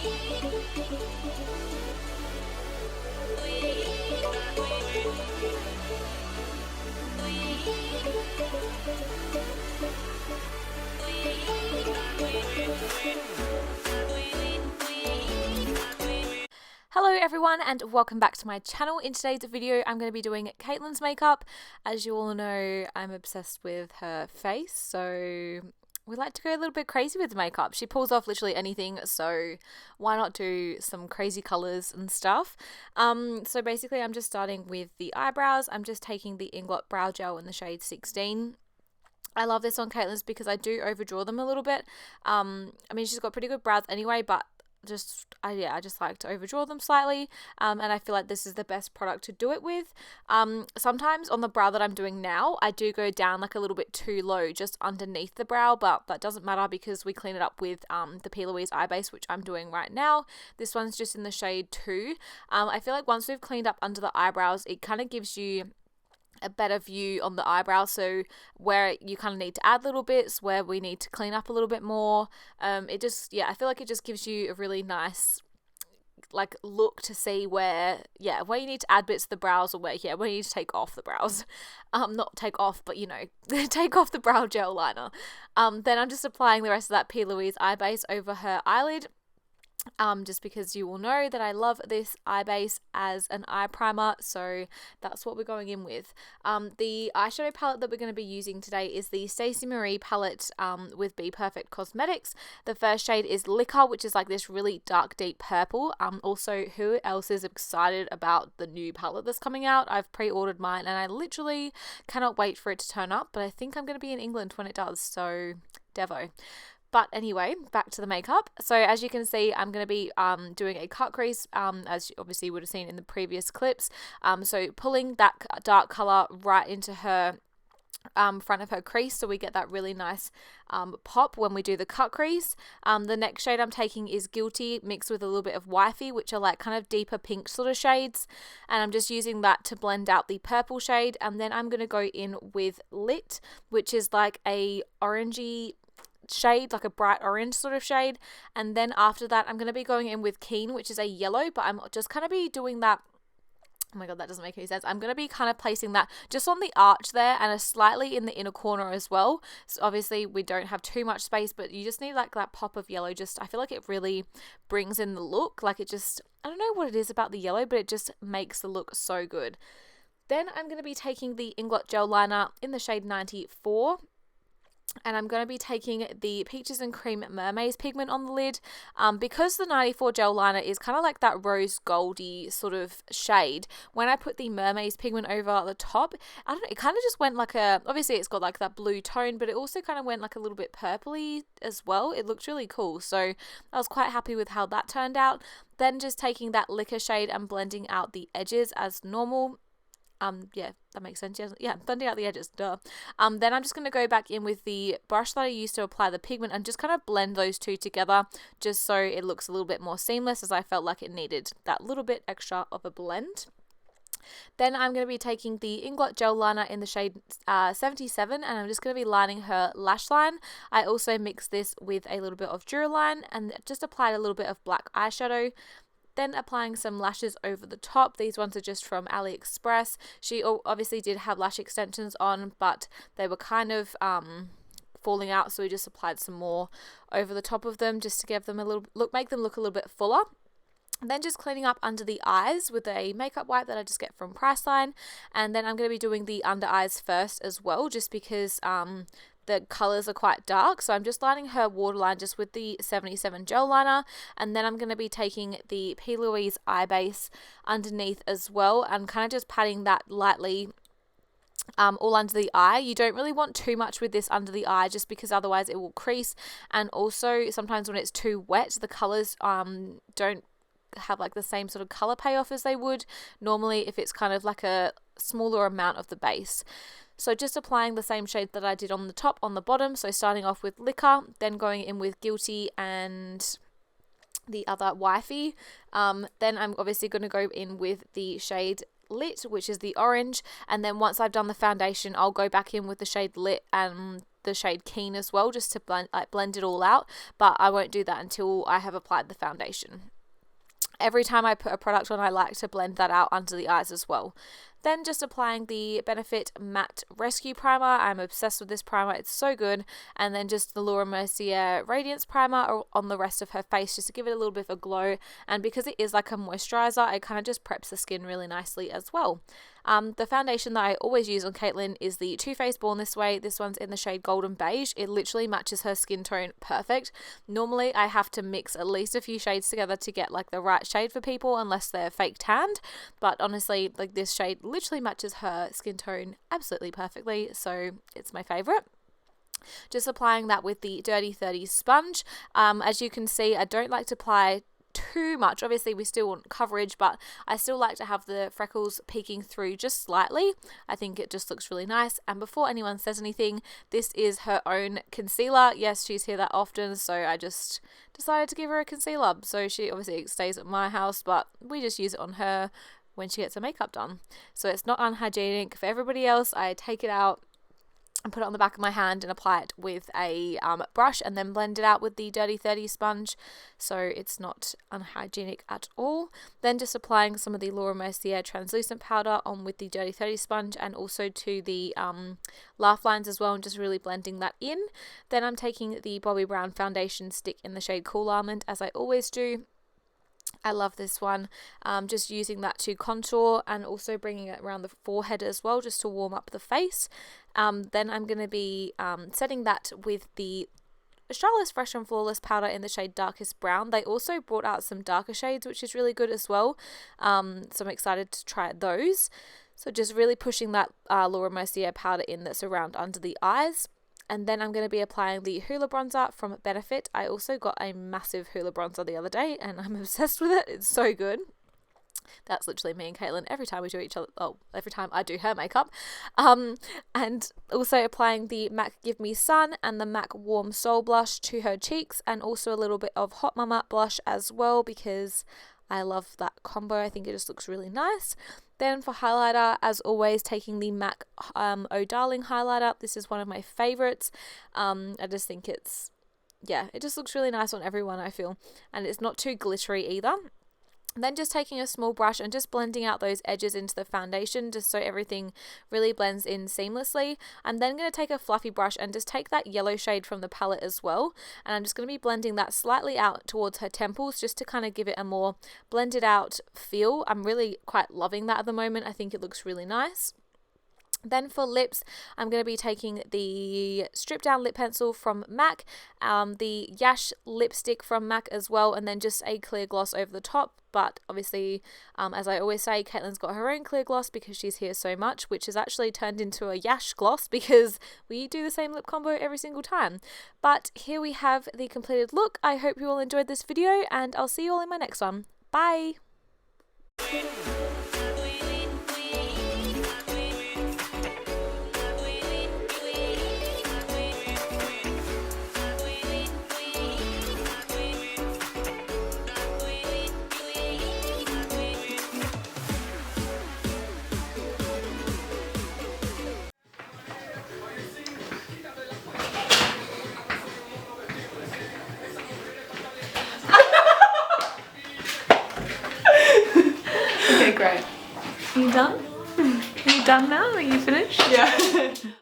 Hello everyone and welcome back to my channel. In today's video I'm going to be doing Caitlin's makeup. As you all know, I'm obsessed with her face, so we like to go a little bit crazy with makeup. She pulls off literally anything, so why not do some crazy colours and stuff. So basically I'm just starting with the eyebrows. I'm just taking the Inglot brow gel in the shade 16. I love this on Caitlin's because I do overdraw them a little bit. I mean, she's got pretty good brows anyway, but I just like to overdraw them slightly, and I feel like this is the best product to do it with. Sometimes on the brow that I'm doing now, I do go down like a little bit too low just underneath the brow, but that doesn't matter because we clean it up with the P. Louise eye base, which I'm doing right now. This one's just in the shade 2. I feel like once we've cleaned up under the eyebrows, it kind of gives you a better view on the eyebrow, so where you kind of need to add little bits, where we need to clean up a little bit more. I feel like it just gives you a really nice like look to see where you need to add bits to the brows, or where you need to take off the brows. Not take off, but you know, take off the brow gel liner. Then I'm just applying the rest of that P. Louise eye base over her eyelid. Just because you will know that I love this eye base as an eye primer, so that's what we're going in with. The eyeshadow palette that we're going to be using today is the Stacey Marie palette with Be Perfect Cosmetics. The first shade is Liqueur, which is like this really dark, deep purple. Also, who else is excited about the new palette that's coming out? I've pre-ordered mine and I literally cannot wait for it to turn up, but I think I'm going to be in England when it does, so Devo. But anyway, back to the makeup. So as you can see, I'm going to be doing a cut crease, as you obviously would have seen in the previous clips. So pulling that dark colour right into her front of her crease, so we get that really nice pop when we do the cut crease. The next shade I'm taking is Guilty mixed with a little bit of Wifey, which are like kind of deeper pink sort of shades, and I'm just using that to blend out the purple shade. And then I'm going to go in with Lit, which is like a orangey shade, like a bright orange sort of shade. And then after that I'm going to be going in with Keen, which is a yellow, but I'm just kind of be doing that. Oh my god, that doesn't make any sense. I'm going to be kind of placing that just on the arch there and slightly in the inner corner as well. So obviously we don't have too much space, but you just need like that pop of yellow. Just, I feel like it really brings in the look. Like it just, I don't know what it is about the yellow, but it just makes the look so good. Then I'm going to be taking the Inglot gel liner in the shade 94. And I'm going to be taking the Peaches and Cream Mermaid's pigment on the lid. Because the 94 gel liner is kind of like that rose goldy sort of shade, when I put the Mermaid's pigment over the top, I don't know, it kind of just went like a, obviously it's got like that blue tone, but it also kind of went like a little bit purpley as well. It looked really cool, so I was quite happy with how that turned out. Then just taking that Liqueur shade and blending out the edges as normal. Yeah, that makes sense. Yeah, blending out the edges, duh. Then I'm just going to go back in with the brush that I used to apply the pigment and just kind of blend those two together, just so it looks a little bit more seamless, as I felt like it needed that little bit extra of a blend. Then I'm going to be taking the Inglot gel liner in the shade 77, and I'm just going to be lining her lash line. I also mixed this with a little bit of Duraline and just applied a little bit of black eyeshadow. Then applying some lashes over the top. These ones are just from AliExpress. She obviously did have lash extensions on, but they were kind of falling out, so we just applied some more over the top of them just to give them a little look, make them look a little bit fuller. And then just cleaning up under the eyes with a makeup wipe that I just get from Priceline. And then I'm going to be doing the under eyes first as well, just because the colours are quite dark. So I'm just lining her waterline just with the 77 gel liner, and then I'm going to be taking the P. Louise eye base underneath as well and kind of just patting that lightly all under the eye. You don't really want too much with this under the eye, just because otherwise it will crease, and also sometimes when it's too wet the colours don't have like the same sort of colour payoff as they would normally if it's kind of like a smaller amount of the base. So just applying the same shade that I did on the top on the bottom, so starting off with Liqueur, then going in with Guilty and the other Wifey. Then I'm obviously going to go in with the shade Lit, which is the orange, and then once I've done the foundation, I'll go back in with the shade Lit and the shade Keen as well, just to blend it all out, but I won't do that until I have applied the foundation. Every time I put a product on, I like to blend that out under the eyes as well. Then just applying the Benefit Matte Rescue Primer. I'm obsessed with this primer, it's so good. And then just the Laura Mercier Radiance Primer on the rest of her face, just to give it a little bit of a glow. And because it is like a moisturizer, it kind of just preps the skin really nicely as well. The foundation that I always use on Caitlin is the Too Faced Born This Way. This one's in the shade Golden Beige. It literally matches her skin tone perfect. Normally I have to mix at least a few shades together to get like the right shade for people, unless they're fake tanned. But honestly, like this shade literally matches her skin tone absolutely perfectly, so it's my favorite. Just applying that with the Dirty 30 sponge. As you can see, I don't like to apply too much. Obviously we still want coverage, but I still like to have the freckles peeking through just slightly. I think it just looks really nice. And before anyone says anything, this is her own concealer. Yes, she's here that often, so I just decided to give her a concealer. So she obviously stays at my house, but we just use it on her when she gets her makeup done. So it's not unhygienic. For everybody else, I take it out and put it on the back of my hand and apply it with a brush, and then blend it out with the Dirty 30 sponge, so it's not unhygienic at all. Then just applying some of the Laura Mercier translucent powder on with the Dirty 30 sponge, and also to the laugh lines as well, and just really blending that in. Then I'm taking the Bobbi Brown foundation stick in the shade Cool Almond, as I always do. I love this one. Just using that to contour, and also bringing it around the forehead as well, just to warm up the face. Then I'm going to be setting that with the Australia's Fresh and Flawless powder in the shade Darkest Brown. They also brought out some darker shades, which is really good as well. So I'm excited to try those. So just really pushing that Laura Mercier powder in that's around under the eyes. And then I'm going to be applying the Hoola bronzer from Benefit. I also got a massive Hoola bronzer the other day, and I'm obsessed with it. It's so good. That's literally me and Caitlin every time we do each other. Oh, every time I do her makeup. And also applying the MAC Give Me Sun and the MAC Warm Soul blush to her cheeks, and also a little bit of Hot Mama blush as well, because I love that combo. I think it just looks really nice. Then for highlighter, as always, taking the MAC Oh Darling highlighter. This is one of my favorites. I just think it's, yeah, it just looks really nice on everyone, I feel. And it's not too glittery either. Then just taking a small brush and just blending out those edges into the foundation, just so everything really blends in seamlessly. I'm then going to take a fluffy brush and just take that yellow shade from the palette as well, and I'm just going to be blending that slightly out towards her temples, just to kind of give it a more blended out feel. I'm really quite loving that at the moment. I think it looks really nice. Then for lips, I'm going to be taking the Strip Down Lip Pencil from MAC, the Yash lipstick from MAC as well, and then just a clear gloss over the top. But obviously, as I always say, Caitlin's got her own clear gloss because she's here so much, which has actually turned into a Yash gloss because we do the same lip combo every single time. But here we have the completed look. I hope you all enjoyed this video, and I'll see you all in my next one. Bye! Okay, great. Are you done? Are you done now? Are you finished? Yeah.